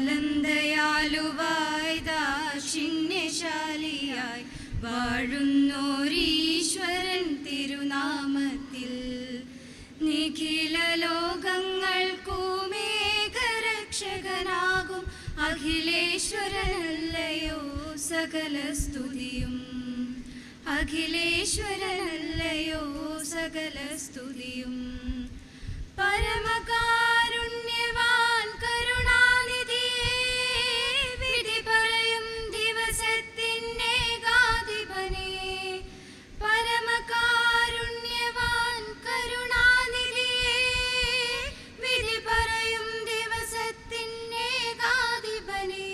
പരമദയാലുവായി ദാക്ഷിണ്യശാലിയായി വാഴുന്നോരീശ്വരൻ തിരുനാമത്തിൽ നിഖില ലോകങ്ങൾക്കുമേകരക്ഷകനാകും അഖിലേശ്വരനല്ലയോ സകല സ്തുതിയും. അഖിലേശ്വരനല്ലയോ സകല സ്തുതിയും. പരമകാരുണ്യവാൻ കരുണാനിധിയേ, വിധി പറയും ദിവസത്തിനേകാധിപനേ. പരമകാരുണ്യവാൻ കരുണാനിധിയേ, വിധി പറയും ദിവസത്തിനേകാധിപനേ.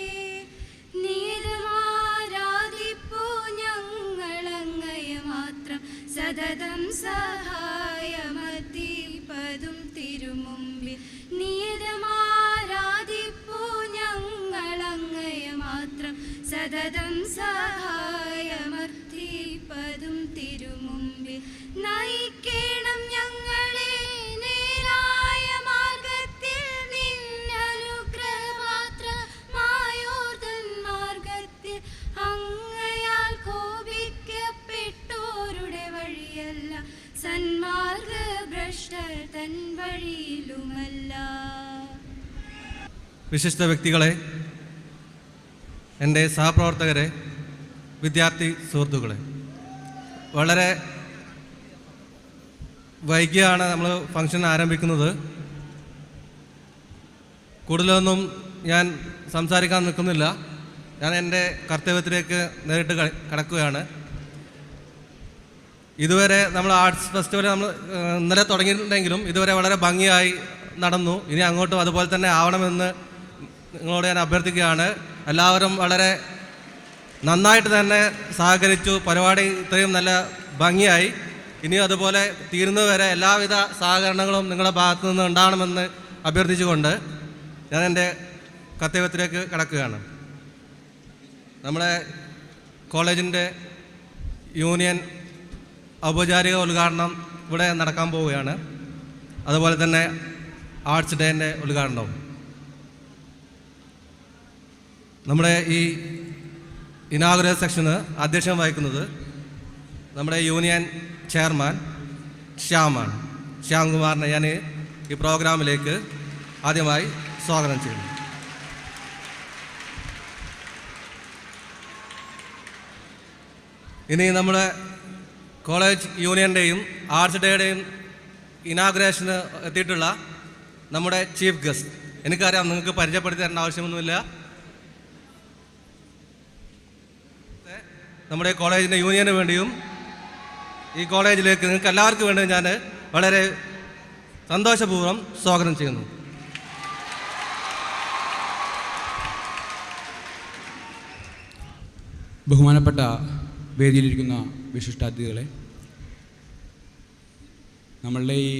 നീതമാരാധിപ്പൂ ഞങ്ങളങ്ങയെ മാത്രം, സതതം സഹായമർത്തിപ്പതും തിരുമുമ്പിൽ. നീതമാരാധിപ്പൂ ഞങ്ങളങ്ങയെ മാത്രം, സതതം സഹായമർത്തിപ്പതും തിരുമുമ്പിൽ. നയിക്കണം ഞങ്ങളെ നേരായ മാർഗത്തിൽ, നിന്നനുഗ്രഹമാത്രമായോർതൻ മാർഗത്തിൽ. അങ്ങയാൽ കോപിക്കപ്പെട്ടോരുടെ വഴിയല്ല, സന്മാർഗഭ്രഷ്ടർ തൻ വഴിയിലുമല്ല. വിശിഷ്ട വ്യക്തികളെ, എൻ്റെ സഹപ്രവർത്തകരെ, വിദ്യാർത്ഥി സുഹൃത്തുക്കളെ, വളരെ വൈകിയാണ് നമ്മൾ ഫംഗ്ഷൻ ആരംഭിക്കുന്നത്. കൂടുതലൊന്നും ഞാൻ സംസാരിക്കാൻ നിൽക്കുന്നില്ല. ഞാൻ എൻ്റെ കർത്തവ്യത്തിലേക്ക് നേരിട്ട് കടക്കുകയാണ്. ഇതുവരെ നമ്മൾ ആർട്സ് ഫെസ്റ്റിവൽ നമ്മൾ ഇന്നലെ തുടങ്ങിയിട്ടുണ്ടെങ്കിലും ഇതുവരെ വളരെ ഭംഗിയായി നടന്നു. ഇനി അങ്ങോട്ടും അതുപോലെ തന്നെ ആവണമെന്ന് നിങ്ങളോട് ഞാൻ അഭ്യർത്ഥിക്കുകയാണ്. എല്ലാവരും വളരെ നന്നായിട്ട് തന്നെ സഹകരിച്ചു. പരിപാടി ഇത്രയും നല്ല ഭംഗിയായി. ഇനിയും അതുപോലെ തീരുന്നതുവരെ എല്ലാവിധ സഹകരണങ്ങളും നിങ്ങളുടെ ഭാഗത്തു നിന്ന് ഉണ്ടാകണമെന്ന് അഭ്യർത്ഥിച്ചുകൊണ്ട് ഞാൻ എൻ്റെ കർത്തവ്യത്തിലേക്ക് കടക്കുകയാണ്. നമ്മുടെ കോളേജിൻ്റെ യൂണിയൻ ഔപചാരിക ഉദ്ഘാടനം ഇവിടെ നടക്കാൻ പോവുകയാണ്. അതുപോലെ തന്നെ ആർട്സ് ഡേൻ്റെ ഉദ്ഘാടനവും. നമ്മുടെ ഈ ഇനാഗുറൽ സെക്ഷന് അധ്യക്ഷം വഹിക്കുന്നത് നമ്മുടെ യൂണിയൻ ചെയർമാൻ ശ്യാംകുമാറിനെ ഞാൻ ഈ പ്രോഗ്രാമിലേക്ക് ആദ്യമായി സ്വാഗതം ചെയ്യുന്നു. ഇനി നമ്മുടെ കോളേജ് യൂണിയൻ്റെയും ആർട്സ് ഡേയുടെയും ഇനാഗുറേഷന് എത്തിയിട്ടുള്ള നമ്മുടെ ചീഫ് ഗസ്റ്റ്, എനിക്കറിയാം നിങ്ങൾക്ക് പരിചയപ്പെടുത്തി തരേണ്ട ആവശ്യമൊന്നുമില്ല. നമ്മുടെ കോളേജിൻ്റെ യൂണിയന് വേണ്ടിയും ഈ കോളേജിലേക്ക് നിങ്ങൾക്ക് എല്ലാവർക്കും വേണ്ടിയും ഞാൻ വളരെ സന്തോഷപൂർവ്വം സ്വാഗതം ചെയ്യുന്നു. ബഹുമാനപ്പെട്ട വേദിയിലിരിക്കുന്ന വിശിഷ്ടാതിഥികളെ, നമ്മളുടെ ഈ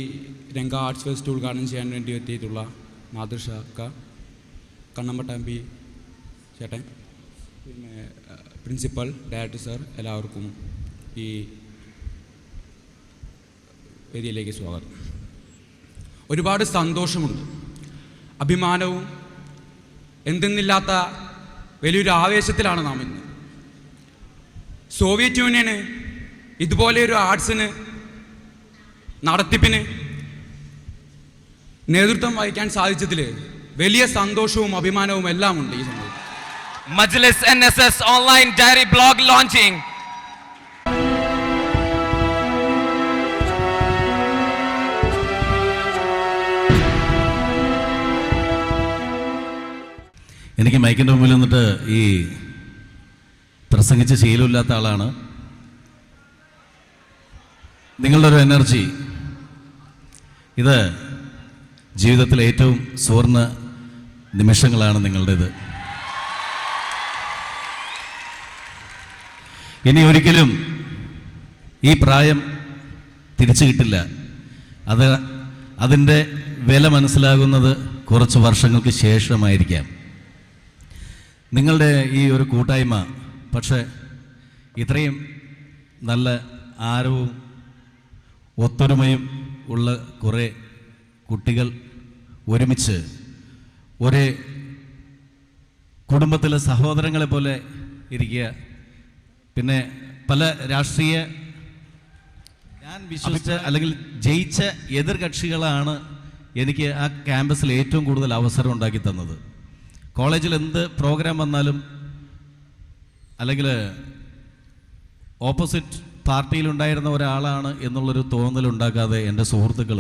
രംഗ ആർട്സ് ഫെസ്റ്റ് ഉദ്ഘാടനം ചെയ്യാൻ വേണ്ടി എത്തിയിട്ടുള്ള മാതൃശാഖ കണ്ണമ്പട്ടാമ്പി ചേട്ടൻ, പിന്നെ പ്രിൻസിപ്പൽ, ഡയറക്ടർ സാർ, എല്ലാവർക്കും ഈ വേദിയിലേക്ക് സ്വാഗതം. ഒരുപാട് സന്തോഷമുണ്ട്, അഭിമാനവും എന്തെന്നില്ലാത്ത വലിയൊരു ആവേശത്തിലാണ് നാം ഇന്ന്. സോവിയറ്റ് യൂണിയന് ഇതുപോലെയൊരു ആർട്സിന് നടത്തിപ്പിന് നേതൃത്വം വഹിക്കാൻ സാധിച്ചതിൽ വലിയ സന്തോഷവും അഭിമാനവും എല്ലാം ഉണ്ട്. ഈ സമയത്ത് Majlis NSS online diary blog launching. എനിക്ക് മൈക്കിൻ്റെ മുമ്പിൽ നിന്നിട്ട് ഈ പ്രസംഗിച്ച് ശീലമില്ലാത്ത ആളാണ്. നിങ്ങളുടെ ഒരു എനർജി, ഇത് ജീവിതത്തിലെ ഏറ്റവും സുവർണ്ണ നിമിഷങ്ങളാണ് നിങ്ങളുടേത്. ഇനി ഒരിക്കലും ഈ പ്രായം തിരിച്ചു കിട്ടില്ല. അതിൻ്റെ വില മനസ്സിലാകുന്നത് കുറച്ച് വർഷങ്ങൾക്ക് ശേഷമായിരിക്കാം. നിങ്ങളുടെ ഈ ഒരു കൂട്ടായ്മ പക്ഷേ ഇത്രയും നല്ല ആരവും ഒത്തൊരുമയും ഉള്ള കുറേ കുട്ടികൾ ഒരുമിച്ച് ഒരേ കുടുംബത്തിലെ സഹോദരങ്ങളെ പോലെ ഇരിക്കുക. പിന്നെ പല രാഷ്ട്രീയ ഞാൻ വിശ്വസിച്ച അല്ലെങ്കിൽ ജയിച്ച എതിർകക്ഷികളാണ് എനിക്ക് ആ ക്യാമ്പസിൽ ഏറ്റവും കൂടുതൽ അവസരം ഉണ്ടാക്കി തന്നത്. കോളേജിൽ എന്ത് പ്രോഗ്രാം വന്നാലും അല്ലെങ്കിൽ ഓപ്പോസിറ്റ് പാർട്ടിയിലുണ്ടായിരുന്ന ഒരാളാണ് എന്നുള്ളൊരു തോന്നലുണ്ടാക്കാതെ എൻ്റെ സുഹൃത്തുക്കൾ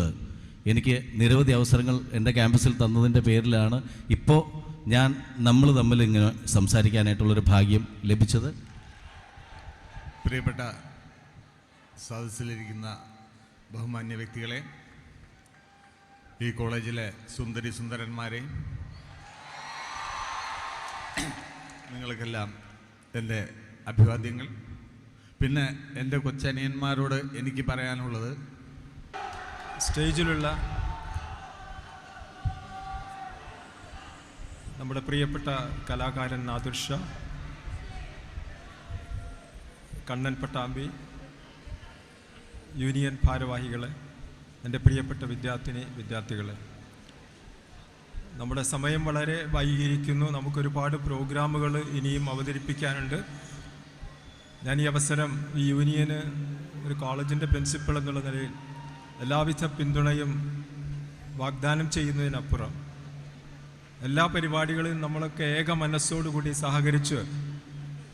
എനിക്ക് നിരവധി അവസരങ്ങൾ എൻ്റെ ക്യാമ്പസിൽ തന്നതിൻ്റെ പേരിലാണ് ഇപ്പോൾ നമ്മൾ തമ്മിൽ ഇങ്ങനെ സംസാരിക്കാനായിട്ടുള്ളൊരു ഭാഗ്യം ലഭിച്ചത്. പ്രിയപ്പെട്ട സദസ്സിലിരിക്കുന്ന ബഹുമാന്യ വ്യക്തികളെ, ഈ കോളേജിലെ സുന്ദരി സുന്ദരന്മാരെ, നിങ്ങൾക്കെല്ലാം എൻ്റെ അഭിവാദ്യങ്ങൾ. പിന്നെ എൻ്റെ കൊച്ചനിയന്മാരോട് എനിക്ക് പറയാനുള്ളത്, സ്റ്റേജിലുള്ള നമ്മുടെ പ്രിയപ്പെട്ട കലാകാരൻ നാദിർ ഷാ, കണ്ണൻ പട്ടാമ്പി, യൂണിയൻ ഭാരവാഹികളെ, എൻ്റെ പ്രിയപ്പെട്ട വിദ്യാർത്ഥികളെ, നമ്മുടെ സമയം വളരെ വൈകിയിരിക്കുന്നു. നമുക്കൊരുപാട് പ്രോഗ്രാമുകൾ ഇനിയും അവതരിപ്പിക്കാനുണ്ട്. ഞാൻ ഈ അവസരം ഈ യൂണിയന് ഒരു കോളേജിൻ്റെ പ്രിൻസിപ്പൾ എന്നുള്ള നിലയിൽ എല്ലാവിധ പിന്തുണയും വാഗ്ദാനം ചെയ്യുന്നതിനപ്പുറം എല്ലാ പരിപാടികളിലും നമ്മളൊക്കെ ഏക മനസ്സോടുകൂടി സഹകരിച്ച്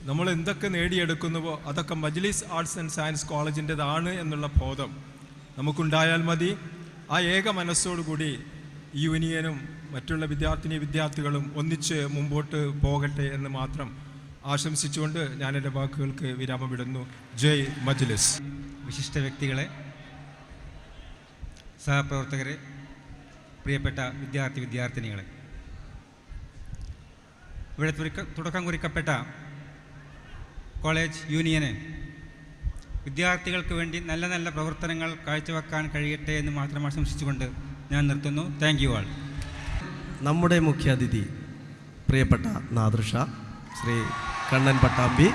നമ്മൾ എന്തൊക്കെ നേടിയെടുക്കുന്നുവോ അതൊക്കെ മജ്ലിസ് ആർട്സ് ആൻഡ് സയൻസ് കോളേജിൻ്റെതാണ് എന്നുള്ള ബോധം നമുക്കുണ്ടായാൽ മതി. ആ ഏക മനസ്സോടുകൂടി ഈ യൂണിയനും മറ്റുള്ള വിദ്യാർത്ഥികളും ഒന്നിച്ച് മുമ്പോട്ട് പോകട്ടെ എന്ന് മാത്രം ആശംസിച്ചുകൊണ്ട് ഞാൻ എൻ്റെ വാക്കുകൾക്ക് വിരാമമിടുന്നു. ജയ് മജ്ലിസ്. വിശിഷ്ട വ്യക്തികളെ, സഹപ്രവർത്തകരെ, പ്രിയപ്പെട്ട വിദ്യാർത്ഥിനികളെ, ഇവിടെ തുടക്കം കുറിക്കപ്പെട്ട കോളേജ് യൂണിയന് വിദ്യാർത്ഥികൾക്ക് വേണ്ടി നല്ല നല്ല പ്രവർത്തനങ്ങൾ കാഴ്ചവെക്കാൻ കഴിയട്ടെ എന്ന് മാത്രം ആശംസിച്ചുകൊണ്ട് ഞാൻ നിർത്തുന്നു. Thank you all. നമ്മുടെ മുഖ്യാതിഥി പ്രിയപ്പെട്ട നാദിർ ഷാ, ശ്രീ കണ്ണൻ പട്ടാമ്പി,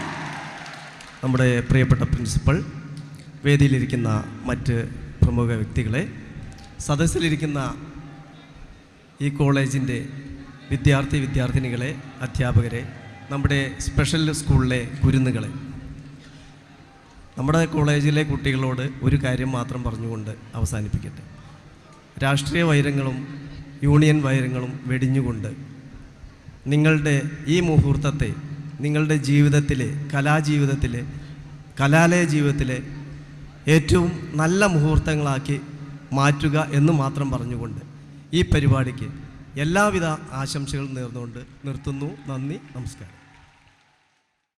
നമ്മുടെ പ്രിയപ്പെട്ട പ്രിൻസിപ്പൽ, വേദിയിലിരിക്കുന്ന മറ്റ് പ്രമുഖ വ്യക്തികളെ, സദസ്സിലിരിക്കുന്ന ഈ കോളേജിൻ്റെ വിദ്യാർത്ഥിനികളെ, അധ്യാപകരെ, നമ്മുടെ സ്പെഷ്യൽ സ്കൂളിലെ കുരുന്നുകളെ, നമ്മുടെ കോളേജിലെ കുട്ടികളോട് ഒരു കാര്യം മാത്രം പറഞ്ഞുകൊണ്ട് അവസാനിപ്പിക്കട്ടെ. രാഷ്ട്രീയ വൈരങ്ങളും യൂണിയൻ വൈരങ്ങളും വെടിഞ്ഞുകൊണ്ട് നിങ്ങളുടെ ഈ മുഹൂർത്തത്തെ നിങ്ങളുടെ ജീവിതത്തിലെ, കലാലയ ജീവിതത്തിലെ ഏറ്റവും നല്ല മുഹൂർത്തങ്ങളാക്കി മാറ്റുക എന്ന് മാത്രം പറഞ്ഞുകൊണ്ട് ഈ പരിപാടിക്ക് എല്ലാവിധ ആശംസകളും നേർന്നുകൊണ്ട് നിർത്തുന്നു. നന്ദി, നമസ്കാരം.